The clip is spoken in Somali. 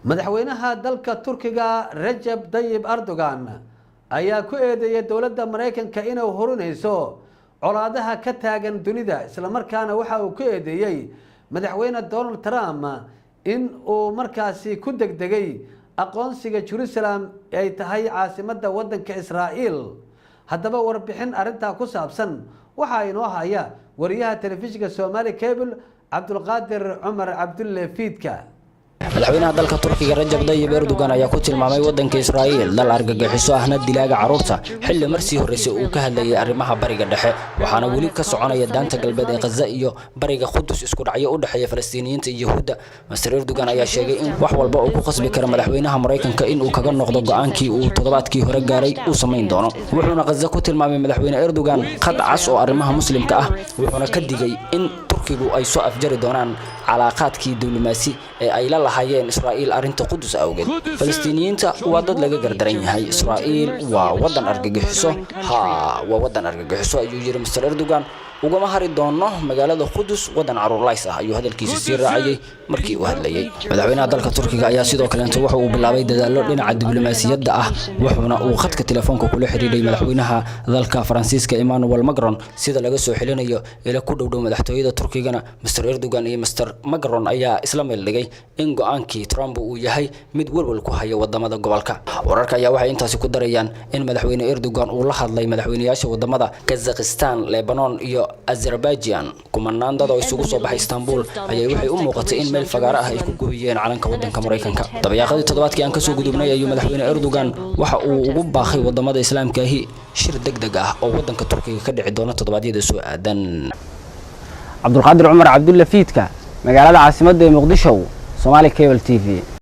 madaxweynaha dalka Turkiga Recep Tayyip Erdogan ayaa ku eedeeyay dawladda Mareykanka inay horinayso colaadaha ka taagan dunida isla markaana waxa uu ku eedeeyay madaxweyne Donald Trump in uu markaasi ku degdegay aqoonsiga Jerusalem ay tahay caasimadda waddanka Israa'iil haddaba warbixin arinta ku saabsan waxa inoo haya wariyaha telefishinka Somali Cable Abdulqaadir Umar Abdulle Fiidka madaxweynaha dalka Turkiga Recep Tayyip Erdogan ayaa ku tilmaamay waddanka Israa'iil dal argagixiso ahna dilaaga carruurta xilli markii horreysay uu ka hadlayay arrimaha bariga dhexe waxaana wali ka soconaya daanta galbeed ee Gaza iyo bariga Qudus isku dhacyo u dhaxeeya Falastiiniyiinta iyo Yahuudda Mr. Erdogan ayaa sheegay in wax walba uu ku qasbi karo madaxweynaha Mareykanka in uu kaga noqdo go'aankii uu toddobaadkii hore gaaray uu sameyn doono wuxuuna Gaza ku tilmaamay madaxweyne Erdogan qad cas oo arrimaha muslimka ah wuxuuna ka digay in Turkigu ay soo afjari doonaan calaaqaadkii diblomaasi ee ay la lahaayeen Israa'iil arinta Qudus awgeed Falastiiniyiinta waa dad laga gardaran yahay Israa'iil waa waddan argagixiso waa waddan argagixiso ayuu yiri Mr. Erdogan ugama hari doono magaalada Qudus waddan caruurlays ah ayuu hadalkiisa sii raaciyay markii uu hadlayay madaxweynaha dalka Turkiga ayaa sidoo kale inta waxa uu bilaabay dadaalo dhinaca diblomaasiyadda ah wuxuuna uu khadka telefoonka kula xiriiray madaxweynaha dalka Faransiiska Emmanuel Macron sida laga soo xilinayo ila ku dhow madaxtooyada Turkigana Mr. Erdogan iyo Mr. Macron ayaa isla meel dhigay in go'aankii Trump uu yahay mid walwal ku haya wadamada gobolka wararka ayaa waxay intaas ku darayaan in madaxweyne Erdogan uu la hadlay madaxweynayaasha wadamada Kazakhstan Lebanon iyo Azerbaijan kumanaan dad oo isugu soo baxay Istanbul ayay waxay u muuqatay in meel fagaara ah ay ku gooyeen calanka waddanka Mareykanka dabayaaqadii toddobaadkii aan ka soo gudubnay ayuu madaxweyne Erdogan waxa uu ugu baaqay wadamada Islaamka ahi shir degdeg ah oo waddanka Turkiga ka dhici doona toddobaadyada soo aadan Abdulqaadir Umar Abdulle Fiidka magaalada caasimadda Muqdisho Somali Cable TV